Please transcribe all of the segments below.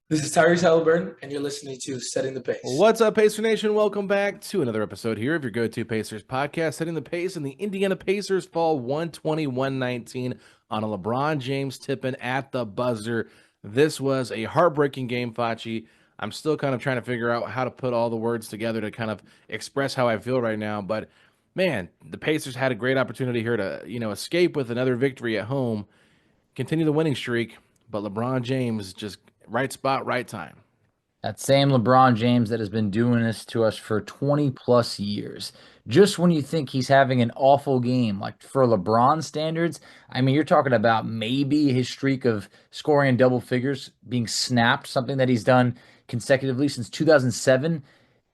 This is Tyrese Haliburton, and you're listening to Setting the Pace. What's up, Pacer Nation? Welcome back to another episode here of your go-to Pacers podcast, setting the pace in the Indiana Pacers fall 120-119 on a LeBron James tipping at the buzzer. This was a heartbreaking game, Facci. I'm still kind of trying to figure out how to put all the words together to kind of express how I feel right now. But man, the Pacers had a great opportunity here to, escape with another victory at home, continue the winning streak. But LeBron James just right spot, right time. That same LeBron James that has been doing this to us for 20 plus years. Just when you think he's having an awful game, like for LeBron standards, I mean, you're talking about maybe his streak of scoring in double figures being snapped, something that he's done consecutively since 2007.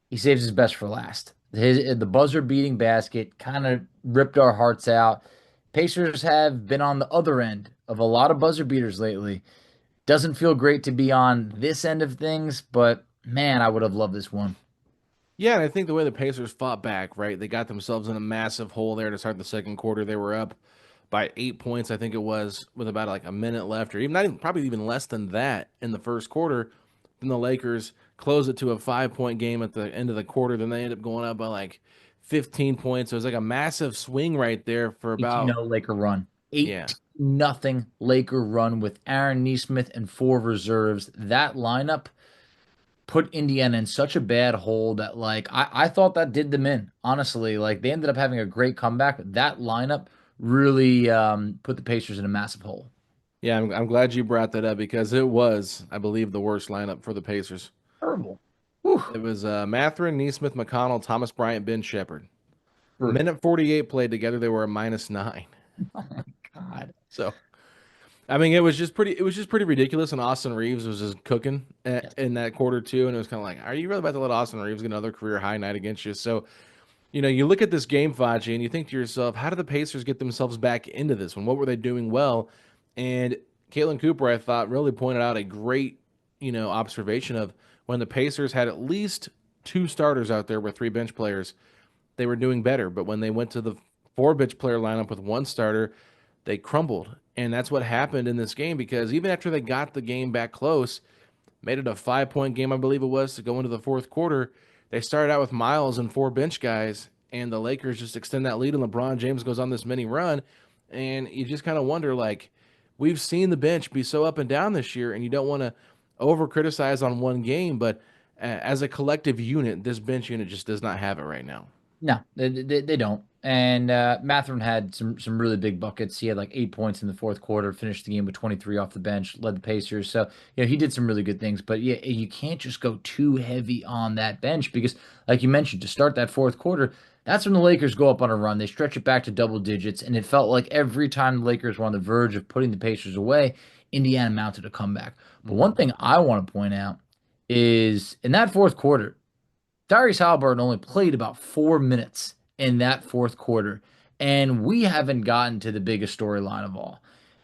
He saves his best for last. The buzzer beating basket kind of ripped our hearts out. Pacers have been on the other end of a lot of buzzer beaters lately. Doesn't feel great to be on this end of things, but man, I would have loved this one. Yeah, and I think the way the Pacers fought back, right? They got themselves in a massive hole there to start the second quarter. They were up by 8 points, I think it was, with about like a minute left, or even not even, probably even less than that in the first quarter. Then the Lakers closed it to a 5 point game at the end of the quarter. Then they ended up going up by like 15 points. It was like a massive swing right there for about 18-0 Laker run. 8 yeah. nothing Laker run with Aaron Nesmith and four reserves. That lineup put Indiana in such a bad hole that like I thought that did them in. Honestly, like they ended up having a great comeback. That lineup really put the Pacers in a massive hole. Yeah, I'm glad you brought that up because it was, I believe, the worst lineup for the Pacers. Terrible. Whew. It was Mathurin, Nesmith, McConnell, Thomas Bryant, Ben Sheppard. Brutal. Minute 48 played together, they were a -9. Oh my God. So, I mean, it was just pretty ridiculous. And Austin Reeves was just cooking Yes. in that quarter too. And it was kind of like, are you really about to let Austin Reeves get another career high night against you? So, you look at this game, Faji, and you think to yourself, how did the Pacers get themselves back into this one? What were they doing well? And Caitlin Cooper, I thought, really pointed out a great, observation of when the Pacers had at least two starters out there with three bench players, they were doing better. But when they went to the four bench player lineup with one starter, they crumbled. And that's what happened in this game because even after they got the game back close, made it a 5 point game, I believe it was, to go into the fourth quarter. They started out with Miles and four bench guys, and the Lakers just extend that lead, and LeBron James goes on this mini run. And you just kind of wonder, like, we've seen the bench be so up and down this year, and you don't want to over criticize on one game, but as a collective unit, this bench unit just does not have it right now. No, they don't. And Mathurin had some really big buckets. He had like 8 points in the fourth quarter, finished the game with 23 off the bench, led the Pacers. So, he did some really good things. But yeah, you can't just go too heavy on that bench because, like you mentioned, to start that fourth quarter, that's when the Lakers go up on a run. They stretch it back to double digits. And it felt like every time the Lakers were on the verge of putting the Pacers away, Indiana mounted a comeback. But one thing I want to point out is in that fourth quarter, Tyrese Haliburton only played about 4 minutes in that fourth quarter, and we haven't gotten to the biggest storyline of all.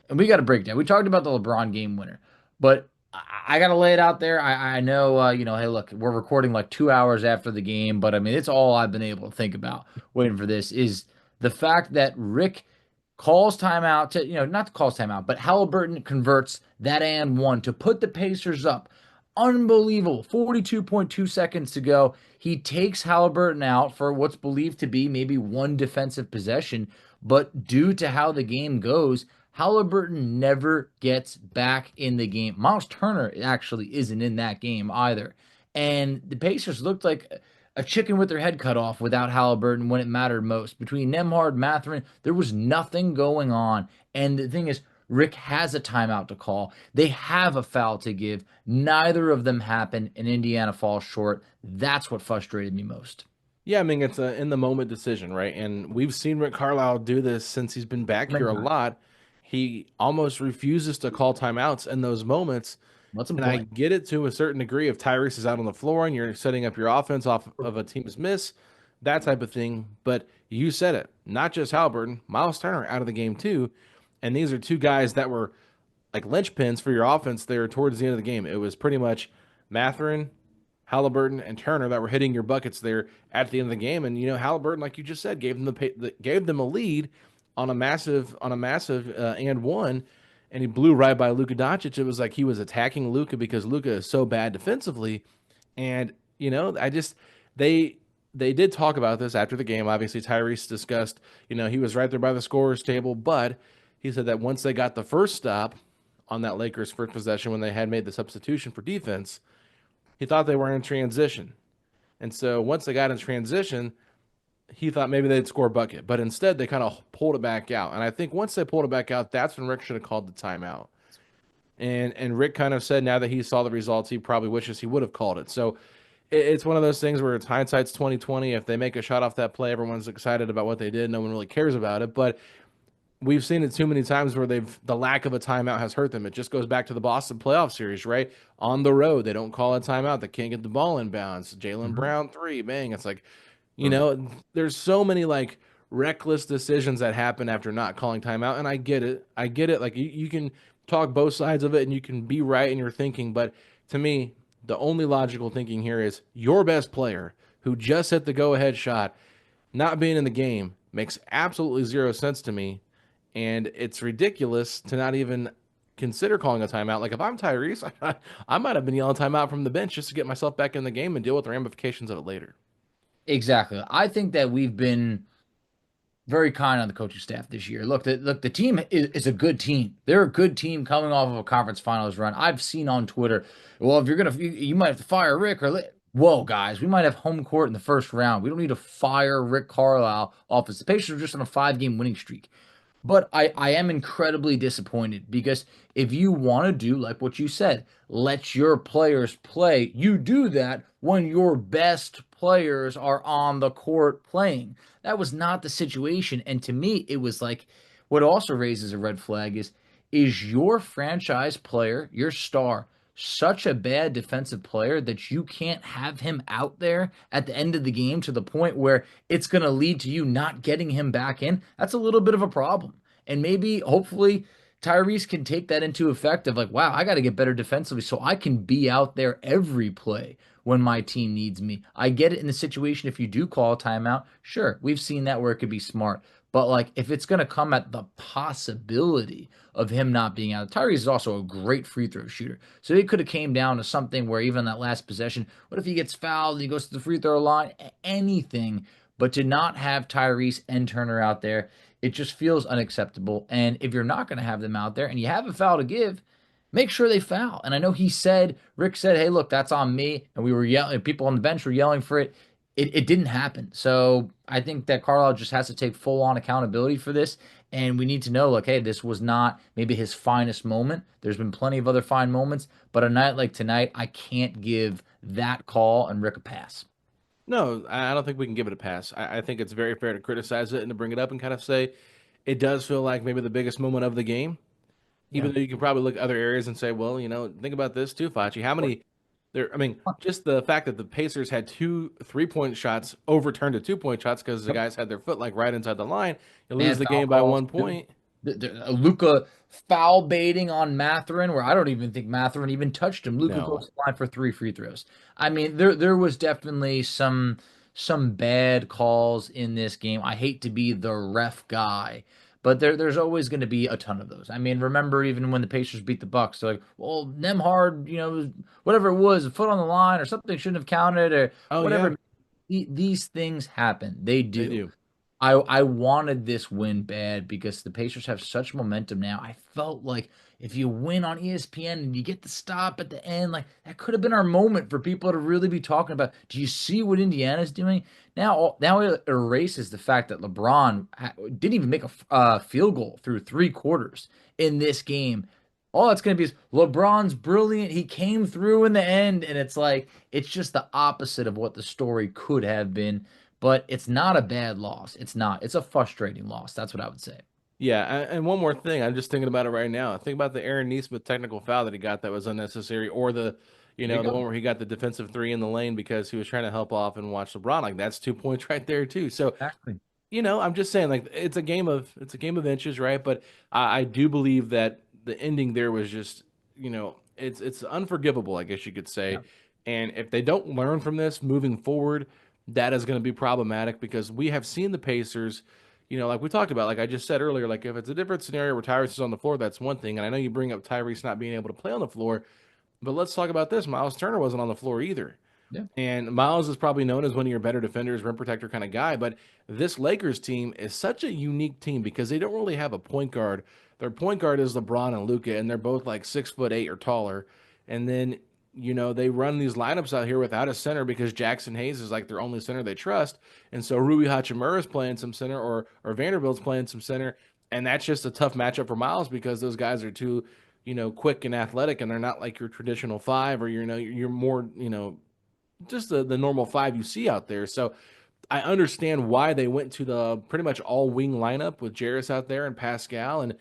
And we got to break down. We talked about the LeBron game winner, but I got to lay it out there. I know, hey, look, we're recording like 2 hours after the game, but I mean, it's all I've been able to think about waiting for this is the fact that Rick calls timeout to, not calls timeout, but Halliburton converts that and one to put the Pacers up. Unbelievable. 42.2 seconds to go. He takes Haliburton out for what's believed to be maybe one defensive possession, but due to how the game goes, Haliburton never gets back in the game. Miles Turner actually isn't in that game either. And the Pacers looked like a chicken with their head cut off without Haliburton when it mattered most. Between Nembhard and Mathurin, there was nothing going on. And the thing is, Rick has a timeout to call. They have a foul to give. Neither of them happen, and Indiana falls short. That's what frustrated me most. Yeah, I mean, it's a in the moment decision, right? And we've seen Rick Carlisle do this since he's been back here Many a times. lot. He almost refuses to call timeouts in those moments. What's the And I point? get it to a certain degree if Tyrese is out on the floor and you're setting up your offense off of a team's miss, that type of thing. But you said it, not just Halliburton, Miles Turner out of the game too. And these are two guys that were like linchpins for your offense there towards the end of the game. It was pretty much Mathurin, Halliburton, and Turner that were hitting your buckets there at the end of the game. And Halliburton, like you just said, gave them gave them a lead on a massive and one. and he blew right by Luka Doncic. It was like he was attacking Luka because Luka is so bad defensively. And, I just they did talk about this after the game. Obviously, Tyrese discussed, he was right there by the scorer's table, but he said that once they got the first stop on that Lakers first possession when they had made the substitution for defense, he thought they were in transition. And so once they got in transition, he thought maybe they'd score a bucket, but instead they kind of pulled it back out. And I think once they pulled it back out, that's when Rick should have called the timeout. And Rick kind of said now that he saw the results, he probably wishes he would have called it. So it's one of those things where it's hindsight's 2020. If they make a shot off that play, everyone's excited about what they did. No one really cares about it. But we've seen it too many times where the lack of a timeout has hurt them. It just goes back to the Boston playoff series, right? On the road, they don't call a timeout. They can't get the ball in bounds. Jaylen Brown 3, bang. It's like, there's so many like reckless decisions that happen after not calling timeout. And I get it. Like you can talk both sides of it and you can be right in your thinking. But to me, the only logical thinking here is your best player who just hit the go-ahead shot not being in the game makes absolutely zero sense to me. And it's ridiculous to not even consider calling a timeout. Like if I'm Tyrese, I might have been yelling timeout from the bench just to get myself back in the game and deal with the ramifications of it later. Exactly. I think that we've been very kind on the coaching staff this year. Look, the team is a good team. They're a good team coming off of a conference finals run. I've seen on Twitter, well, if you're gonna, you might have to fire Rick whoa, guys, we might have home court in the first round. We don't need to fire Rick Carlisle off. The Pacers are just on a 5-game winning streak. But I am incredibly disappointed because if you want to do like what you said, let your players play, you do that when your best players are on the court playing. That was not the situation. And to me, it was like what also raises a red flag is your franchise player, your star, such a bad defensive player that you can't have him out there at the end of the game to the point where it's going to lead to you not getting him back in. That's a little bit of a problem. And maybe, hopefully, Tyrese can take that into effect of like, wow, I got to get better defensively so I can be out there every play when my team needs me. I get it in the situation if you do call a timeout. Sure, we've seen that where it could be smart. But like if it's going to come at the possibility of him not being out, Tyrese is also a great free throw shooter. So it could have came down to something where even that last possession, what if he gets fouled and he goes to the free throw line? Anything. But to not have Tyrese and Turner out there, it just feels unacceptable. And if you're not going to have them out there and you have a foul to give, make sure they foul. And I know Rick said, hey, look, that's on me. And we were yelling, people on the bench were yelling for it. It didn't happen. So I think that Carlisle just has to take full-on accountability for this. And we need to know, like, hey, this was not maybe his finest moment. There's been plenty of other fine moments. But a night like tonight, I can't give that call and Rick a pass. No, I don't think we can give it a pass. I think it's very fair to criticize it and to bring it up and kind of say it does feel like maybe the biggest moment of the game. Even though you can probably look at other areas and say, well, think about this too, Facci. How many just the fact that the Pacers had 2 3-point shots overturned to 2-point shots because the guys had their foot like right inside the line. You lose the game by 1 point. Luka foul baiting on Mathurin, where I don't even think Mathurin even touched him. Luka goes to the line for 3 free throws. I mean, there was definitely some bad calls in this game. I hate to be the ref guy, but there's always going to be a ton of those. I mean, remember even when the Pacers beat the Bucks, they're like, well, Nembhard, whatever it was, a foot on the line or something shouldn't have counted or whatever. Yeah. These things happen. They do. They do. I wanted this win bad because the Pacers have such momentum now. I felt like if you win on ESPN and you get the stop at the end, like that could have been our moment for people to really be talking about. Do you see what Indiana's doing? Now it erases the fact that LeBron didn't even make a field goal through 3 quarters in this game. All it's going to be is LeBron's brilliant. He came through in the end, and it's like it's just the opposite of what the story could have been. But it's not a bad loss. It's not. It's a frustrating loss. That's what I would say. Yeah, and one more thing. I'm just thinking about it right now. Think about the Aaron Nesmith technical foul that he got that was unnecessary, or the one where he got the defensive 3 in the lane because he was trying to help off and watch LeBron. Like that's 2 points right there too. So exactly. I'm just saying like it's a game of inches, right? But I do believe that the ending there was just it's unforgivable, I guess you could say. Yeah. And if they don't learn from this moving forward, that is going to be problematic because we have seen the Pacers, like we talked about, like I just said earlier, like if it's a different scenario where Tyrese is on the floor, that's one thing. And I know you bring up Tyrese not being able to play on the floor, but let's talk about this. Miles Turner wasn't on the floor either. Yeah. And Miles is probably known as one of your better defenders, rim protector kind of guy. But this Lakers team is such a unique team because they don't really have a point guard. Their point guard is LeBron and Luka, and they're both like 6'8" or taller. And then, they run these lineups out here without a center because Jackson Hayes is like their only center they trust. And so Rui Hachimura is playing some center or Vanderbilt's playing some center. And that's just a tough matchup for Miles because those guys are too, quick and athletic, and they're not like your traditional five or, you're more, just the normal five you see out there. So I understand why they went to the pretty much all wing lineup with Jarace out there and Pascal. And,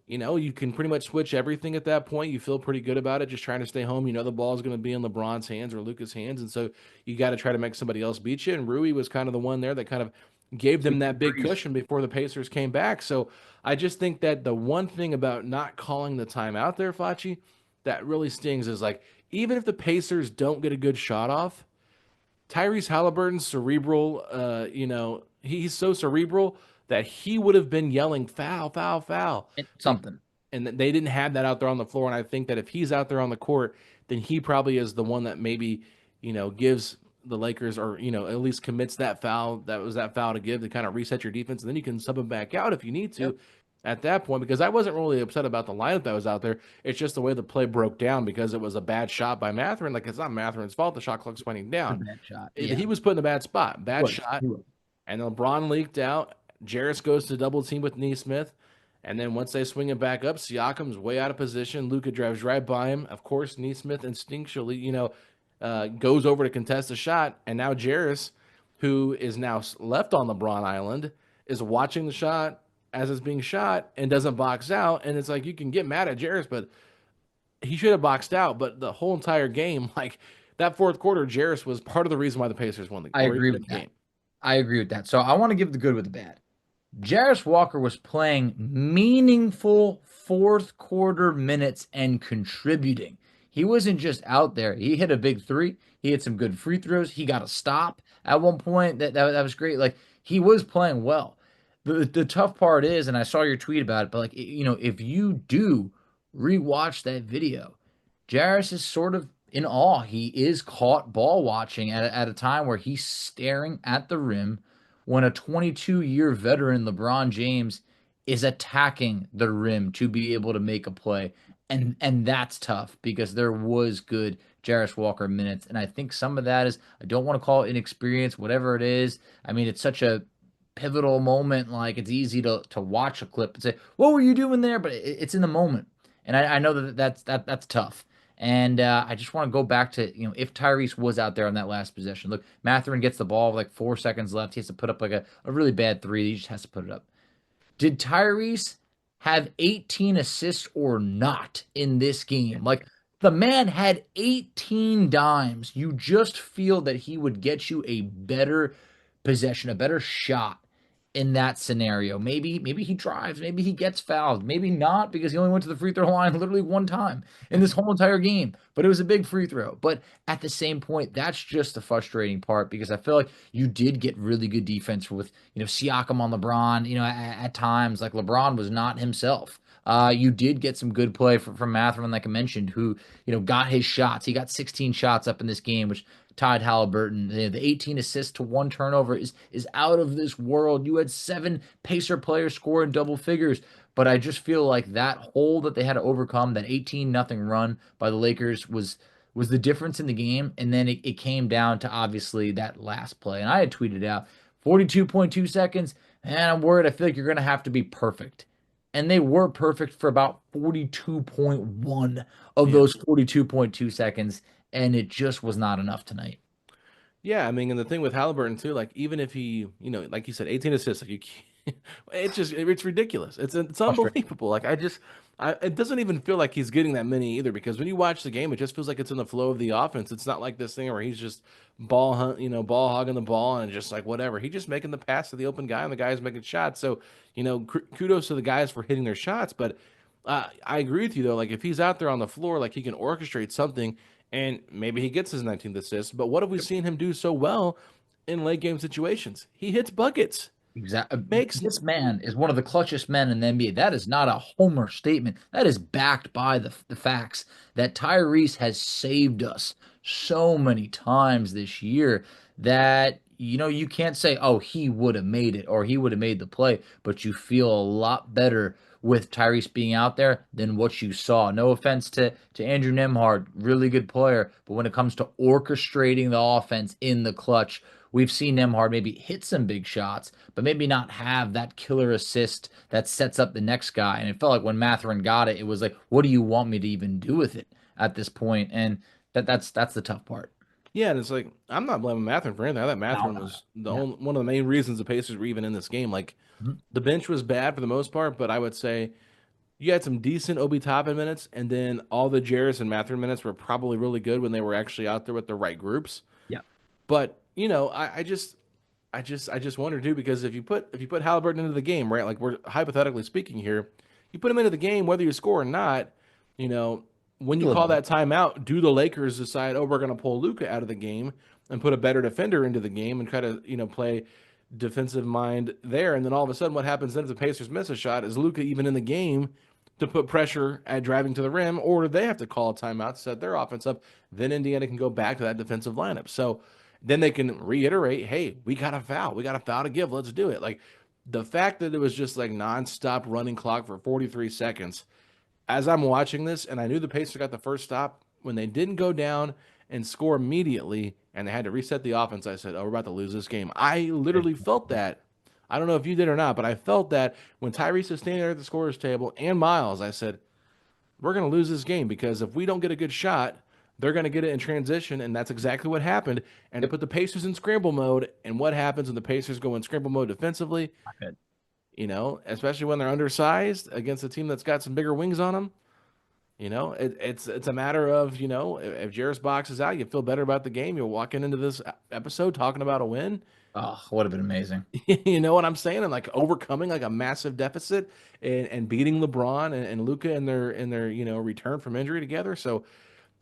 you can pretty much switch everything at that point. You feel pretty good about it, just trying to stay home. The ball is going to be in LeBron's hands or Luka's hands. And so you got to try to make somebody else beat you. And Rui was kind of the one there that kind of gave them that big cushion before the Pacers came back. So I just think that the one thing about not calling the timeout there, Facci, that really stings is like, even if the Pacers don't get a good shot off, Tyrese Haliburton's cerebral, he's so cerebral that he would have been yelling foul, foul, foul. Something. And they didn't have that out there on the floor. And I think that if he's out there on the court, then he probably is the one that maybe, gives the Lakers or, at least commits that foul. That was that foul to give to kind of reset your defense. And then you can sub him back out if you need to. Yep. At that point, because I wasn't really upset about the lineup that was out there. It's just the way the play broke down because it was a bad shot by Mathurin. Like, it's not Mathurin's fault. The shot clock's winding down. Bad shot. Yeah. He was put in a bad spot. Bad shot. And LeBron leaked out. Jarace goes to double team with Nesmith. And then once they swing it back up, Siakam's way out of position. Luka drives right by him. Of course, Nesmith instinctually, goes over to contest the shot. And now Jarace, who is now left on LeBron Island, is watching the shot as it's being shot and doesn't box out. And it's like, you can get mad at Jarace, but he should have boxed out. But the whole entire game, like that fourth quarter, Jarace was part of the reason why the Pacers won the game. I agree with that. I agree with that. So I want to give the good with the bad. Jarace Walker was playing meaningful fourth quarter minutes and contributing. He wasn't just out there. He hit a big three. He had some good free throws. He got a stop at one point. That was great. Like, he was playing well. The tough part is, and I saw your tweet about it, but like, if you do rewatch that video, Jarace is sort of in awe. He is caught ball watching at a time where he's staring at the rim when a 22-year veteran, LeBron James, is attacking the rim to be able to make a play. And that's tough because there was good Jarace Walker minutes. And I think some of that is, I don't want to call it inexperience, whatever it is. I mean, it's such a pivotal moment. Like, it's easy to watch a clip and say, what were you doing there? But it's in the moment. And I know that's tough. And I just want to go back to, if Tyrese was out there on that last possession. Look, Mathurin gets the ball with like 4 seconds left. He has to put up like a really bad three. He just has to put it up. Did Tyrese have 18 assists or not in this game? Like, the man had 18 dimes. You just feel that he would get you a better possession, a better shot in that scenario. Maybe he drives, maybe he gets fouled, maybe not, because he only went to the free throw line literally one time in this whole entire game, but it was a big free throw. But at the same point, that's just the frustrating part, because I feel like you did get really good defense with, Siakam on LeBron, at times, like LeBron was not himself. You did get some good play from Mathurin, like I mentioned, who, got his shots. He got 16 shots up in this game, which tied Haliburton. The 18 assists to 1 turnover is out of this world. You had 7 Pacer players score in double figures, but I just feel like that hole that they had to overcome, that 18-0 run by the Lakers, was the difference in the game. And then it came down to obviously that last play. And I had tweeted out 42.2 seconds, and I'm worried. I feel like you're going to have to be perfect. And they were perfect for about 42.1 of those 42.2 seconds. And it just was not enough tonight. Yeah, I mean, and the thing with Haliburton too, like, even if he, like you said, 18 assists, like it's ridiculous. It's unbelievable. Like, it doesn't even feel like he's getting that many either, because when you watch the game, it just feels like it's in the flow of the offense. It's not like this thing where he's just ball hogging the ball and just like whatever. He's just making the pass to the open guy, and the guy's making shots. So, kudos to the guys for hitting their shots. But I agree with you though. Like, if he's out there on the floor, like, he can orchestrate something. And maybe he gets his 19th assist, but what have we seen him do so well in late game situations? He hits buckets. Exactly. Makes This man is one of the clutchest men in the NBA. That is not a homer statement. That is backed by the facts that Tyrese has saved us so many times this year that you can't say, oh, he would have made it or he would have made the play, but you feel a lot better with Tyrese being out there than what you saw. No offense to Andrew Nembhard, really good player, but when it comes to orchestrating the offense in the clutch, we've seen Nembhard maybe hit some big shots, but maybe not have that killer assist that sets up the next guy. And it felt like when Mathurin got it, it was like, what do you want me to even do with it at this point? And that's the tough part. Yeah, and it's like I'm not blaming Mathurin for anything. I thought No, Mathurin no, was no. one of the main reasons the Pacers were even in this game. Like Mhm. the bench was bad for the most part, but I would say you had some decent Obi Toppin minutes, and then all the Jarace and Mathurin minutes were probably really good when they were actually out there with the right groups. Yeah. But I just wonder too, because if you put Haliburton into the game, right? Like we're hypothetically speaking here, you put him into the game whether you score or not. You know, when you call that timeout, do the Lakers decide, oh, we're going to pull Luka out of the game and put a better defender into the game and try to play defensive mind there? And then all of a sudden, what happens then if the Pacers miss a shot? Is Luka even in the game to put pressure at driving to the rim, or do they have to call a timeout to set their offense up? Then Indiana can go back to that defensive lineup. So then they can reiterate, hey, we got a foul. We got a foul to give. Let's do it. Like the fact that it was just like nonstop running clock for 43 seconds as I'm watching this, and I knew the Pacers got the first stop, when they didn't go down and score immediately and they had to reset the offense, I said, oh, we're about to lose this game. I literally felt that. I don't know if you did or not, but I felt that when Tyrese was standing there at the scorer's table and Miles, I said, we're going to lose this game because if we don't get a good shot, they're going to get it in transition, and that's exactly what happened. And they put the Pacers in scramble mode, and what happens when the Pacers go in scramble mode defensively? Good. Especially when they're undersized against a team that's got some bigger wings on them. It's a matter of, if Jarace Box is out, you feel better about the game. You're walking into this episode talking about a win. Oh, would have been amazing. You know what I'm saying? And like overcoming like a massive deficit and beating LeBron and Luka in their return from injury together. So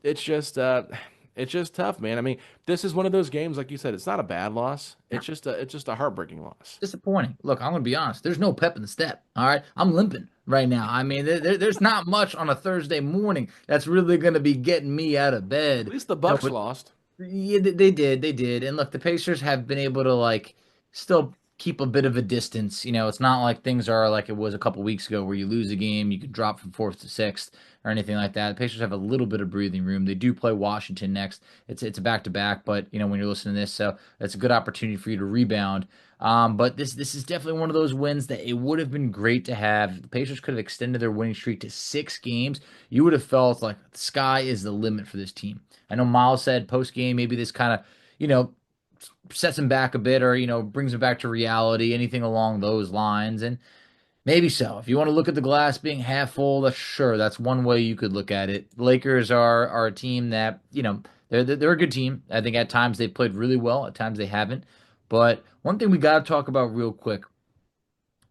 it's just tough, man. I mean, this is one of those games, like you said, it's not a bad loss. It's just a heartbreaking loss. Disappointing. Look, I'm going to be honest. There's no pep in the step. All right. I'm limping right now. I mean, there's not much on a Thursday morning that's really going to be getting me out of bed. At least the Bucks lost. Yeah, they did. They did. And look, the Pacers have been able to like still keep a bit of a distance. It's not like things are like it was a couple weeks ago where you lose a game, you could drop from fourth to sixth or anything like that. The Pacers have a little bit of breathing room. They do play Washington next. It's a back to back, but when you're listening to this, so it's a good opportunity for you to rebound. But this is definitely one of those wins that it would have been great to have. The Pacers could have extended their winning streak to 6 games. You would have felt like the sky is the limit for this team. I know Miles said post game maybe this kind of sets him back a bit or brings him back to reality, anything along those lines. And maybe so. If you want to look at the glass being half full, that's one way you could look at it. The Lakers are a team that they're a good team. I think at times they've played really well, at times they haven't. But one thing we got to talk about real quick: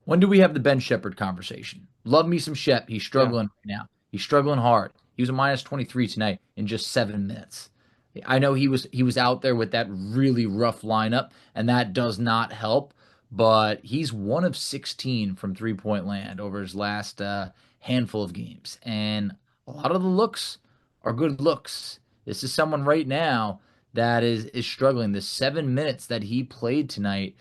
when do we have the Ben Sheppard conversation? Love me some Shep. He's struggling right now. He's struggling hard. He was a minus 23 tonight in just 7 minutes. I know he was out there with that really rough lineup, and that does not help. But he's 1 of 16 from 3-point land over his last handful of games, and a lot of the looks are good looks. This is someone right now that is struggling. The 7 minutes that he played tonight,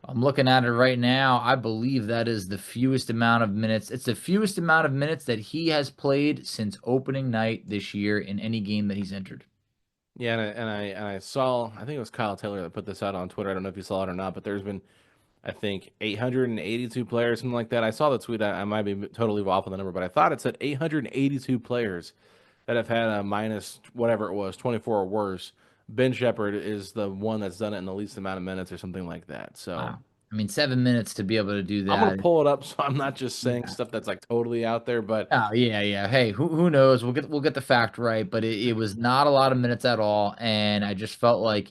I'm looking at it right now. I believe that is the fewest amount of minutes. It's the fewest amount of minutes that he has played since opening night this year in any game that he's entered. Yeah, and I saw, I think it was Kyle Taylor that put this out on Twitter. I don't know if you saw it or not, but there's been, I think, 882 players, something like that. I saw the tweet. I might be totally off on the number, but I thought it said 882 players that have had a minus whatever it was, 24 or worse. Ben Sheppard is the one that's done it in the least amount of minutes or something like that. So, wow. I mean, 7 minutes to be able to do that. I'm gonna pull it up so I'm not just saying stuff that's like totally out there. But oh yeah. Hey, who knows? We'll get the fact right, but it was not a lot of minutes at all, and I just felt like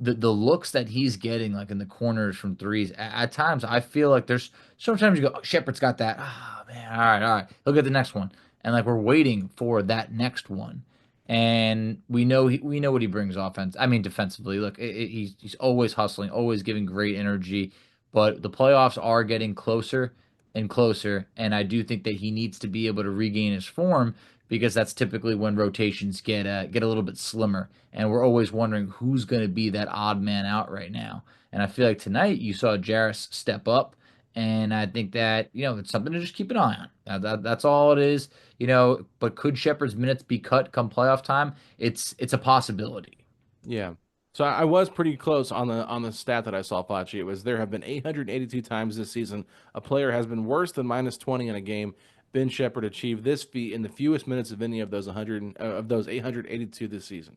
the looks that he's getting, like in the corners from threes, at times I feel like there's sometimes you go, oh, Shepherd's got that. Oh man, all right, he'll get the next one, and like we're waiting for that next one. and we know what he brings offense. I mean, defensively. Look, he's always hustling, always giving great energy. But the playoffs are getting closer and closer, and I do think that he needs to be able to regain his form because that's typically when rotations get a little bit slimmer, and we're always wondering who's going to be that odd man out right now. And I feel like tonight you saw Jarace step up, and I think that it's something to just keep an eye on. That's all it is. But could Sheppard's minutes be cut come playoff time? It's a possibility. Yeah. So I was pretty close on the stat that I saw, Facci. It was there have been 882 times this season a player has been worse than minus 20 in a game. Ben Sheppard achieved this feat in the fewest minutes of any of those 882 this season.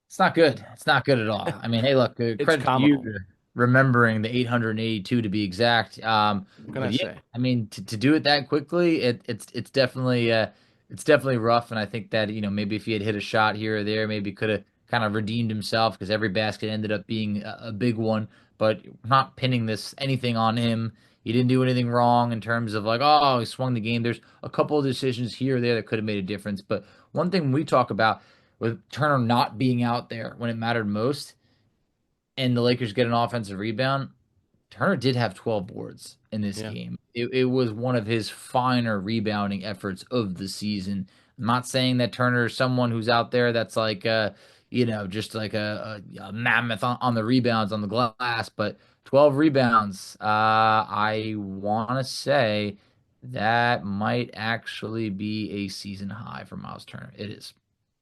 It's not good. It's not good at all. I mean, hey, look, It's credit to you comical. for remembering the 882 to be exact. What can I But yeah, say? I mean, to do it that quickly, it's definitely rough. And I think that maybe if he had hit a shot here or there, maybe could have kind of redeemed himself because every basket ended up being a big one. But not pinning this anything on him. He didn't do anything wrong in terms of like, oh, he swung the game. There's a couple of decisions here or there that could have made a difference. But one thing we talk about with Turner not being out there when it mattered most, and the Lakers get an offensive rebound, Turner did have 12 boards in this Yeah. game. It was one of his finer rebounding efforts of the season. I'm not saying that Turner is someone who's out there that's like, just like a mammoth on the rebounds on the glass, but 12 rebounds. I want to say that might actually be a season high for Miles Turner. It is.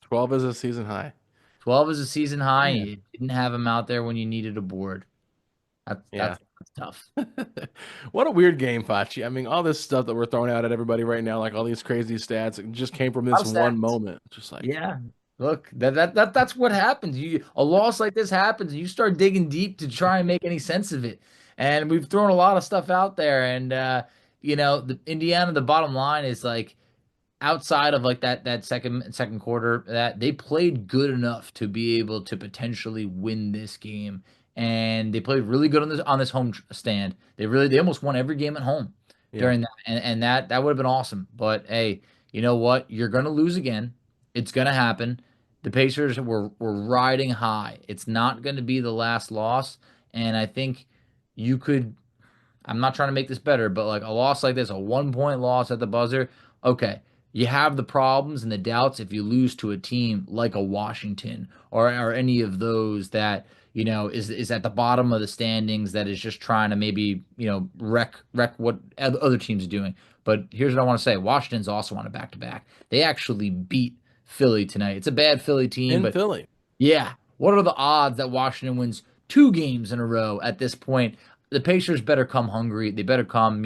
12 is a season high. 12 is a season high. Yeah. You didn't have him out there when you needed a board. That's Yeah. that's tough. What a weird game, Facci. I mean, all this stuff that we're throwing out at everybody right now, like all these crazy stats, it just came from A lot this of one stats. moment. Just like, Yeah. Look, that's what happens. A loss like this happens, and you start digging deep to try and make any sense of it. And we've thrown a lot of stuff out there, and the Indiana. The bottom line is like outside of like that second quarter that they played good enough to be able to potentially win this game, and they played really good on this stand. They almost won every game at home yeah. during that, and that would have been awesome. But hey, you know what, you're gonna lose again. It's gonna happen. The Pacers were riding high. It's not going to be the last loss, and I think you could. I'm not trying to make this better, but like a loss like this, a 1 point loss at the buzzer, okay, you have the problems and the doubts if you lose to a team like a Washington or any of those that is at the bottom of the standings that is just trying to maybe wreck what other teams are doing. But here's what I want to say: Washington's also on a back-to-back. They actually beat Philly tonight. It's a bad Philly team, In but Philly. yeah, what are the odds that Washington wins 2 games in a row at this point? The Pacers better come hungry. They better come,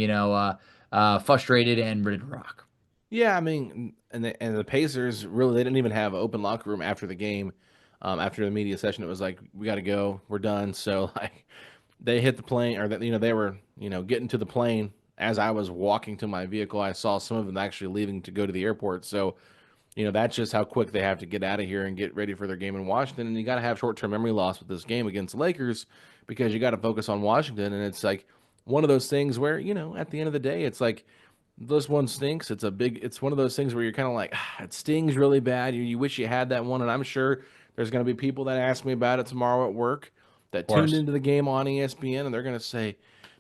frustrated and ready to rock. Yeah, I mean, and the Pacers really they didn't even have an open locker room after the game. After the media session, it was like we got to go, we're done. So like they hit the plane, or that they were getting to the plane as I was walking to my vehicle. I saw some of them actually leaving to go to the airport. So that's just how quick they have to get out of here and get ready for their game in Washington. And you got to have short-term memory loss with this game against the Lakers because you got to focus on Washington. And it's like one of those things where at the end of the day, it's like this one stinks. It's one of those things where you're kind of like, it stings really bad. You wish you had that one. And I'm sure there's going to be people that ask me about it tomorrow at work that Of tuned course. into the game on ESPN, and they're going to say,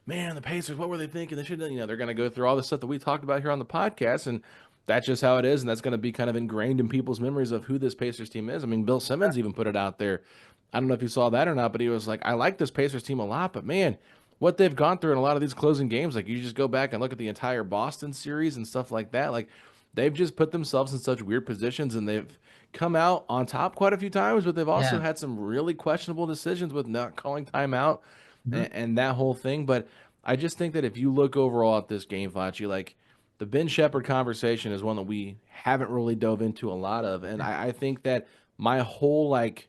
man, the Pacers, what were they thinking? They should have, they're going to go through all the stuff that we talked about here on the podcast. And that's just how it is. And that's going to be kind of ingrained in people's memories of who this Pacers team is. I mean, Bill Simmons even put it out there. I don't know if you saw that or not, but he was like, I like this Pacers team a lot, but man, what they've gone through in a lot of these closing games, like you just go back and look at the entire Boston series and stuff like that. Like they've just put themselves in such weird positions and they've come out on top quite a few times, but they've also Yeah. had some really questionable decisions with not calling timeout Mhm. and that whole thing. But I just think that if you look overall at this game, Facci, like the Ben Sheppard conversation is one that we haven't really dove into a lot of. And I think that my whole like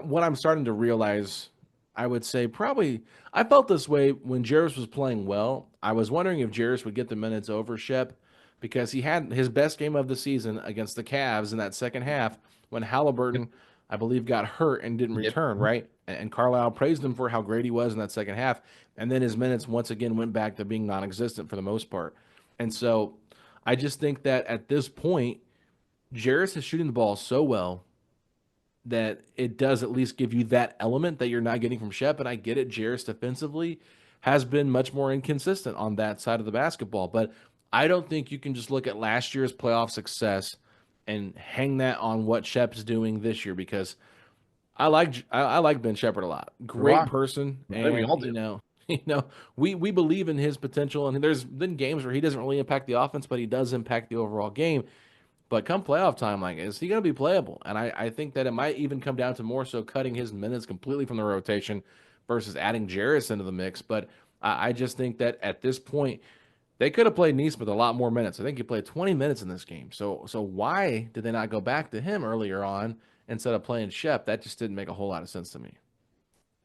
what I'm starting to realize, I would say probably I felt this way when Jarace was playing well. I was wondering if Jarace would get the minutes over Shep because he had his best game of the season against the Cavs in that second half when Yep. Haliburton, I believe, got hurt and didn't Yep. return, right? And Carlisle praised him for how great he was in that second half. And then his minutes once again went back to being non existent for the most part. And so I just think that at this point, Jarace is shooting the ball so well that it does at least give you that element that you're not getting from Shep. And I get it, Jarace defensively has been much more inconsistent on that side of the basketball. But I don't think you can just look at last year's playoff success and hang that on what Shep's doing this year, because I like Ben Sheppard a lot. Great Why? person, We and all do. we believe in his potential. And there's been games where he doesn't really impact the offense, but he does impact the overall game. But come playoff time, like, is he going to be playable? And I think that it might even come down to more so cutting his minutes completely from the rotation versus adding Jarace into the mix. But I just think that at this point, they could have played Neesmith a lot more minutes. I think he played 20 minutes in this game. So why did they not go back to him earlier on instead of playing Shep? That just didn't make a whole lot of sense to me.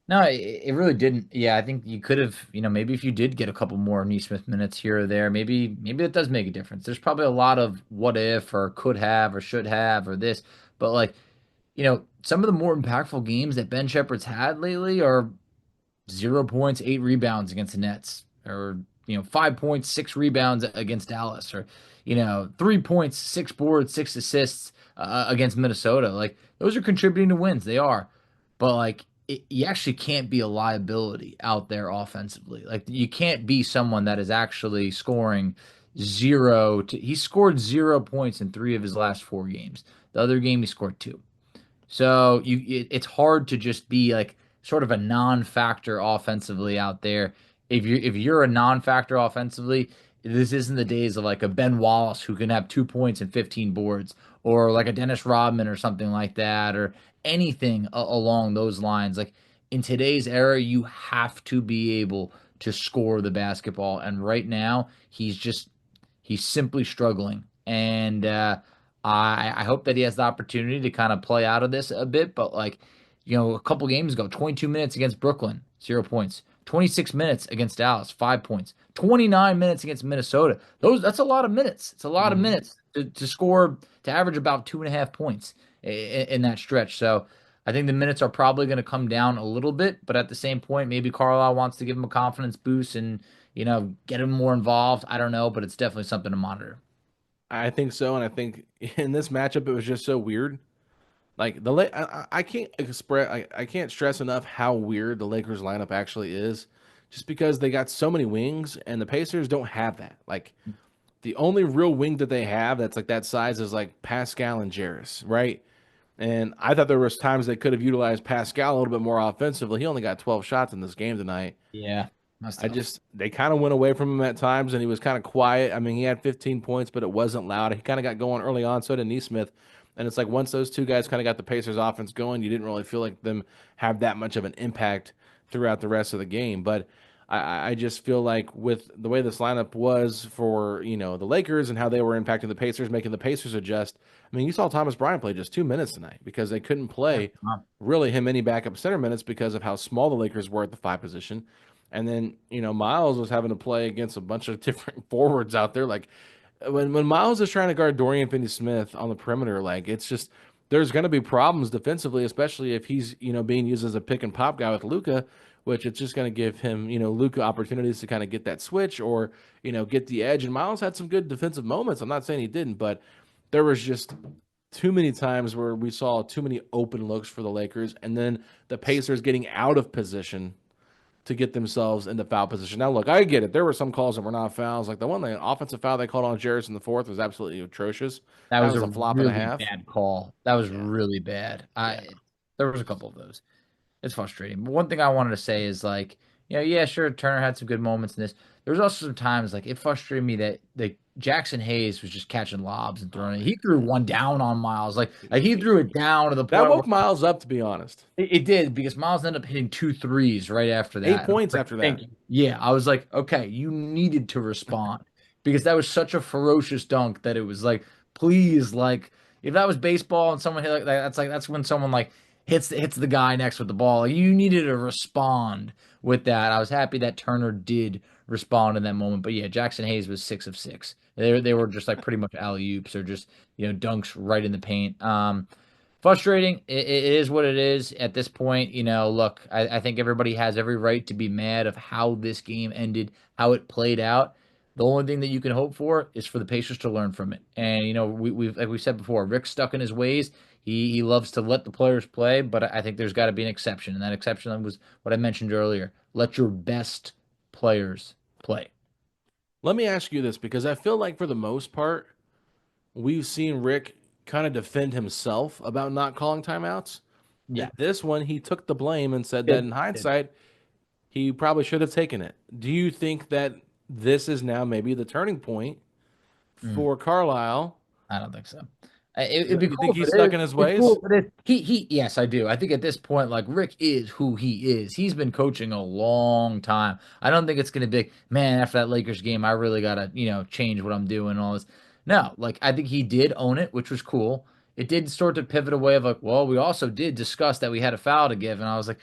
No, it really didn't. Yeah, I think you could have, maybe if you did get a couple more Neesmith minutes here or there, maybe that does make a difference. There's probably a lot of what if or could have or should have or this, but like, some of the more impactful games that Ben Shepherd's had lately are 0 points, 8 rebounds against the Nets, or 5 points, 6 rebounds against Dallas, or 3 points, 6 boards, 6 assists against Minnesota. Like those are contributing to wins. They are, but like you actually can't be a liability out there offensively. Like you can't be someone that is actually scoring zero. He scored 0 points in 3 of his last 4 games. The other game he scored two. So it's hard to just be like sort of a non-factor offensively out there. If you're a non-factor offensively, this isn't the days of like a Ben Wallace who can have 2 points and 15 boards, or like a Dennis Rodman or something like that, or anything along those lines. Like in today's era, you have to be able to score the basketball, and right now he's simply struggling. And I hope that he has the opportunity to kind of play out of this a bit. But like, a couple games ago, 22 minutes against Brooklyn, 0 points. 26 minutes against Dallas, 5 points. 29 minutes against Minnesota. That's a lot of minutes. It's a lot of minutes to score, to average about 2.5 points in that stretch. So I think the minutes are probably going to come down a little bit, but at the same point, maybe Carlisle wants to give him a confidence boost and get him more involved. I don't know, but it's definitely something to monitor. I think so, and I think in this matchup it was just so weird. Like I can't I can't stress enough how weird the Lakers lineup actually is, just because they got so many wings and the Pacers don't have that. Like the only real wing that they have that's like that size is like Pascal and Jarace, right? And I thought there was times they could have utilized Pascal a little bit more offensively. He only got 12 shots in this game tonight. Yeah, that's tough. They kind of went away from him at times, and he was kind of quiet. I mean, he had 15 points, but it wasn't loud. He kind of got going early on, so did Neesmith. And it's like once those two guys kind of got the Pacers offense going, you didn't really feel like them have that much of an impact throughout the rest of the game. But I just feel like with the way this lineup was for, the Lakers and how they were impacting the Pacers, making the Pacers adjust. I mean, you saw Thomas Bryant play just 2 minutes tonight because they couldn't play really him any backup center minutes because of how small the Lakers were at the 5 position. And then, Miles was having to play against a bunch of different forwards out there. Like when Miles is trying to guard Dorian Finney-Smith on the perimeter, like it's just there's going to be problems defensively, especially if he's being used as a pick and pop guy with Luka, which it's just going to give him Luka opportunities to kind of get that switch or get the edge. And Miles had some good defensive moments. I'm not saying he didn't, but there was just too many times where we saw too many open looks for the Lakers, and then the Pacers getting out of position to get themselves into foul position. Now, look, I get it. There were some calls that were not fouls. Like the offensive foul they called on Jarace in the fourth was absolutely atrocious. That was a flop really and a half. bad call. That was really bad. There was a couple of those. It's frustrating. But one thing I wanted to say is like, yeah, sure, Turner had some good moments in this. There was also some times like it frustrated me that Jackson Hayes was just catching lobs and throwing it. He threw one down on Miles. Like he threw it down to the point that woke Miles up, to be honest. It did, because Miles ended up hitting 2 threes right after that. 8 points after that. Yeah, I was like, okay, you needed to respond, because that was such a ferocious dunk that it was like, please, like if that was baseball and someone hit like that, that's when someone like hits the guy next with the ball. Like, you needed to respond with that. I was happy that Turner did respond in that moment. But yeah, Jackson Hayes was 6 of 6. They were just like pretty much alley-oops or just dunks right in the paint. Frustrating. It is what it is at this point. Look, I think everybody has every right to be mad of how this game ended, how it played out. The only thing that you can hope for is for the Pacers to learn from it. And we've like we said before, Rick's stuck in his ways. He loves to let the players play, but I think there's got to be an exception, and that exception was what I mentioned earlier. Let your best players play. Let me ask you this, because I feel like for the most part, we've seen Rick kind of defend himself about not calling timeouts. Yeah. And this one, he took the blame and said that in hindsight, he probably should have taken it. Do you think that this is now maybe the turning point for Carlisle? I don't think so. It'd be You cool. think he's stuck in his ways? Cool, but yes, I do. I think at this point, like Rick is who he is. He's been coaching a long time. I don't think it's going to be, man, after that Lakers game, I really got to, change what I'm doing and all this. No, like I think he did own it, which was cool. It did start to pivot away of like, well, we also did discuss that we had a foul to give, and I was like,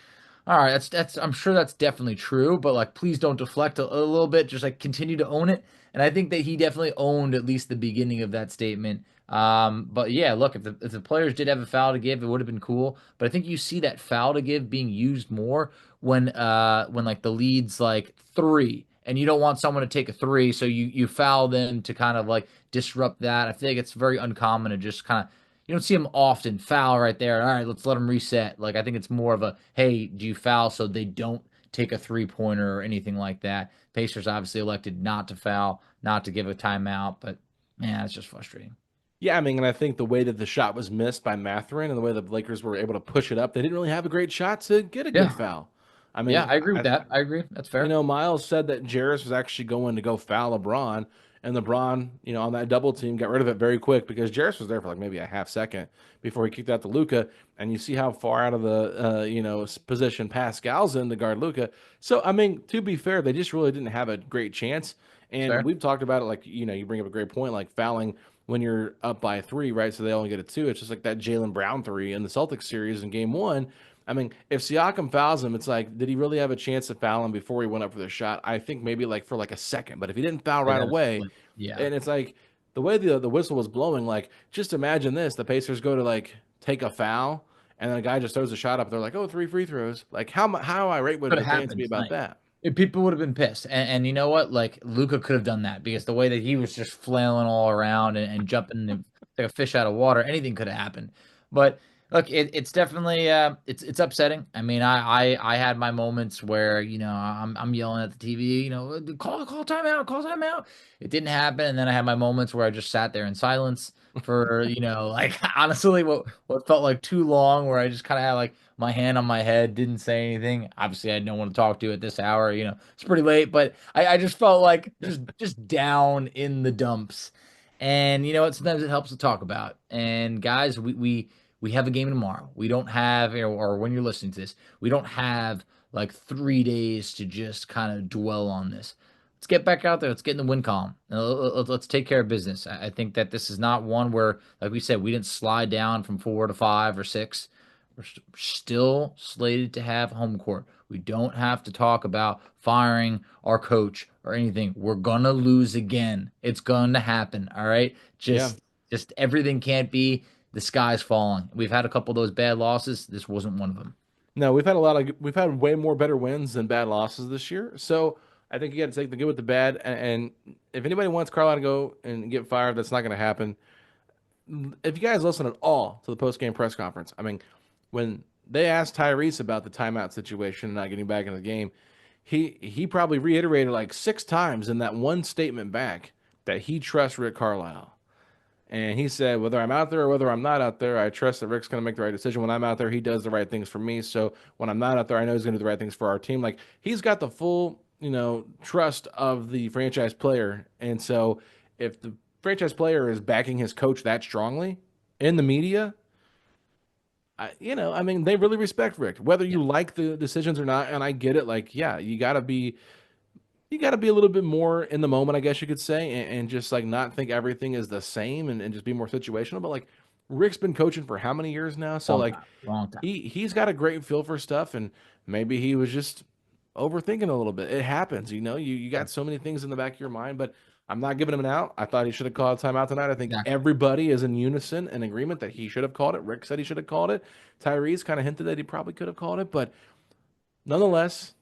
all right, that's I'm sure that's definitely true, but like please don't deflect a little bit, just like continue to own it. And I think that he definitely owned at least the beginning of that statement. But yeah, look, if the players did have a foul to give, it would have been cool. But I think you see that foul to give being used more when like the lead's like 3 and you don't want someone to take a 3, so you foul them to kind of like disrupt that. I think it's very uncommon to just kind of, you don't see them often foul right there. All right, let's let them reset. Like I think it's more of a, hey, do you foul so they don't take a 3-pointer or anything like that. Pacers obviously elected not to foul, not to give a timeout, but man, it's just frustrating. Yeah, I mean, and I think the way that the shot was missed by Mathurin and the way the Lakers were able to push it up, they didn't really have a great shot to get a good foul. I mean, yeah, I agree with that. I agree. That's fair. Miles said that Jarace was actually going to go foul LeBron, and LeBron, on that double team got rid of it very quick because Jarace was there for like maybe a half second before he kicked out to Luka, and you see how far out of the position Pascal's in to guard Luka. So I mean, to be fair, they just really didn't have a great chance. And we've talked about it, like you bring up a great point, like fouling when you're up by 3, right? So they only get a 2. It's just like that Jaylen Brown 3 in the Celtics series in Game 1. I mean, if Siakam fouls him, it's like, did he really have a chance to foul him before he went up for the shot? I think maybe like for like a second, but if he didn't foul right away, and it's like the way the whistle was blowing, like just imagine this: the Pacers go to like take a foul, and then a guy just throws a shot up. They're like, oh, 3 free throws. Like how irate would the fans be about that? People would have been pissed. And you know what? Like Luka could have done that because the way that he was just flailing all around and jumping like a fish out of water, anything could have happened. But look, it's definitely it's upsetting. I mean, I had my moments where I'm yelling at the TV, call timeout. It didn't happen, and then I had my moments where I just sat there in silence for like honestly what felt like too long, where I just kind of had like my hand on my head, didn't say anything. Obviously, I had no one to talk to at this hour. It's pretty late, but I just felt like just down in the dumps. And you know what? Sometimes it helps to talk about. And guys, we have a game tomorrow. We don't have, or when you're listening to this, we don't have like 3 days to just kind of dwell on this. Let's get back out there. Let's get in the win column. Let's take care of business. I think that this is not one where, like we said, we didn't slide down from 4 to 5 or 6. We're still slated to have home court. We don't have to talk about firing our coach or anything. We're going to lose again. It's going to happen. All right. Just everything can't be the sky's falling. We've had a couple of those bad losses. This wasn't one of them. No, we've had way more better wins than bad losses this year. So I think you got to take the good with the bad. And if anybody wants Carlisle to go and get fired, that's not going to happen. If you guys listen at all to the post-game press conference, I mean, when they asked Tyrese about the timeout situation and not getting back in the game, he probably reiterated like 6 times in that one statement back that he trusts Rick Carlisle. And he said, whether I'm out there or whether I'm not out there, I trust that Rick's going to make the right decision. When I'm out there, he does the right things for me. So when I'm not out there, I know he's going to do the right things for our team. Like he's got the full, trust of the franchise player. And so if the franchise player is backing his coach that strongly in the media, they really respect Rick, whether you like the decisions or not. And I get it. Like, yeah, you got to be a little bit more in the moment, I guess you could say, and just like not think everything is the same and just be more situational. But like Rick's been coaching for how many years now? So Long time. He's got a great feel for stuff, and maybe he was just overthinking a little bit. It happens, you got so many things in the back of your mind, but I'm not giving him an out. I thought he should have called timeout tonight. I think everybody is in unison and agreement that he should have called it. Rick said he should have called it. Tyrese kind of hinted that he probably could have called it, but nonetheless,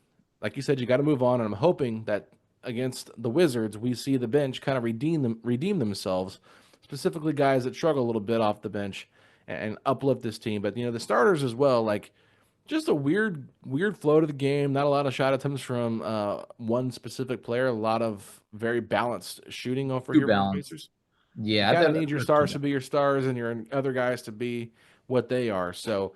like you said, you got to move on, and I'm hoping that against the Wizards, we see the bench kind of redeem themselves, specifically guys that struggle a little bit off the bench and uplift this team. But the starters as well, like just a weird flow to the game. Not a lot of shot attempts from one specific player. A lot of very balanced shooting over here from the Pacers. Yeah, you kind of need your stars to be your stars and your other guys to be what they are. So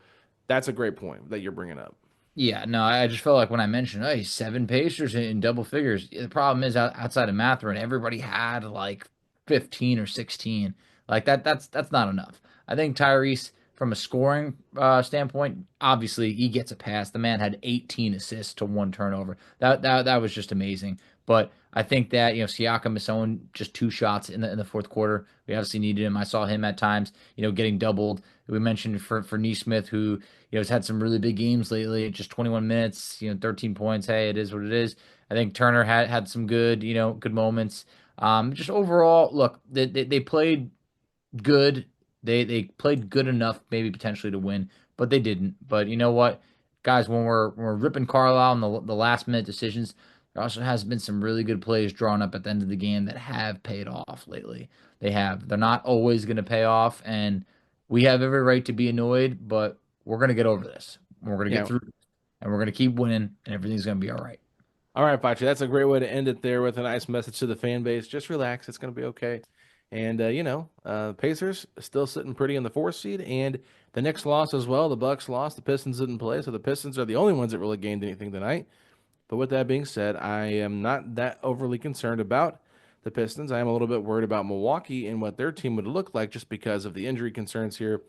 that's a great point that you're bringing up. Yeah, no, I just felt like when I mentioned, hey, 7 Pacers in double figures. The problem is outside of Mathurin, everybody had like 15 or 16. Like that's not enough. I think Tyrese, from a scoring standpoint, obviously he gets a pass. The man had 18 assists to 1 turnover. That was just amazing. But I think that Siakam is someone just 2 shots in the fourth quarter. We obviously needed him. I saw him at times, getting doubled. We mentioned for Nesmith, who has had some really big games lately. Just 21 minutes, 13 points. Hey, it is what it is. I think Turner had some good good moments. Just overall, look, they played good. They played good enough, maybe potentially to win, but they didn't. But you know what, guys, when we're ripping Carlisle in the last minute decisions, there also has been some really good plays drawn up at the end of the game that have paid off lately. They have. They're not always going to pay off, and we have every right to be annoyed, but we're going to get over this. We're going to get through it, and we're going to keep winning, and everything's going to be all right. All right, Facci, that's a great way to end it there with a nice message to the fan base. Just relax. It's going to be okay. And, Pacers still sitting pretty in the 4th seed, and the Knicks lost as well. The Bucks lost. The Pistons didn't play, so the Pistons are the only ones that really gained anything tonight. But with that being said, I am not that overly concerned about the Pistons. I am a little bit worried about Milwaukee and what their team would look like just because of the injury concerns here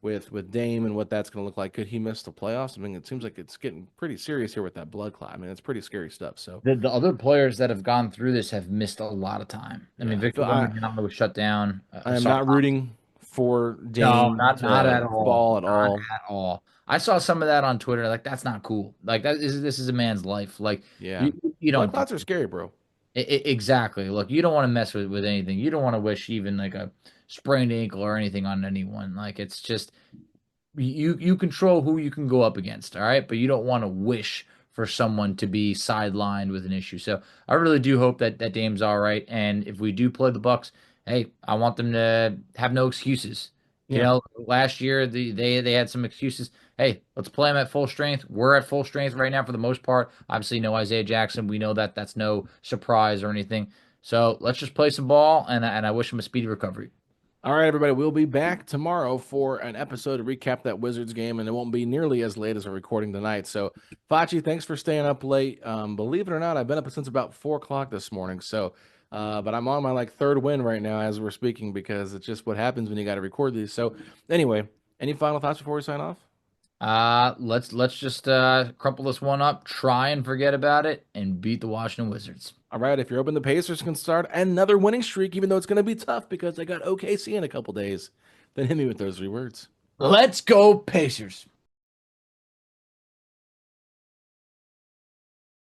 with Dame and what that's going to look like. Could he miss the playoffs? I mean, it seems like it's getting pretty serious here with that blood clot. I mean, it's pretty scary stuff. So the other players that have gone through this have missed a lot of time. I mean, Victor Wembanyama was shut down. I am not rooting for Dame not at all. Fall at all. Not at all. I saw some of that on Twitter. Like, that's not cool. Like, this is a man's life. Like, yeah, you don't. Blood clots are scary, bro. Exactly. Look, you don't want to mess with anything. You don't want to wish even like a sprained ankle or anything on anyone. Like, it's just you control who you can go up against, all right? But you don't want to wish for someone to be sidelined with an issue. So I really do hope that Dame's all right. And if we do play the Bucks, hey, I want them to have no excuses. Last year they had some excuses. Hey, let's play them at full strength. We're at full strength right now for the most part. Obviously, no Isaiah Jackson. We know that that's no surprise or anything. So let's just play some ball, and I wish him a speedy recovery. All right, everybody, we'll be back tomorrow for an episode to recap that Wizards game, and it won't be nearly as late as we're recording tonight. So, Facci, thanks for staying up late. Believe it or not, I've been up since about 4 o'clock this morning. So, but I'm on my 3rd win right now as we're speaking because it's just what happens when you got to record these. So, anyway, any final thoughts before we sign off? Let's just crumple this one up, try and forget about it, and beat the Washington Wizards. All right, if you're open, the Pacers can start another winning streak, even though it's going to be tough because they got OKC in a couple days. Then hit me with those 3 words. Let's go, Pacers.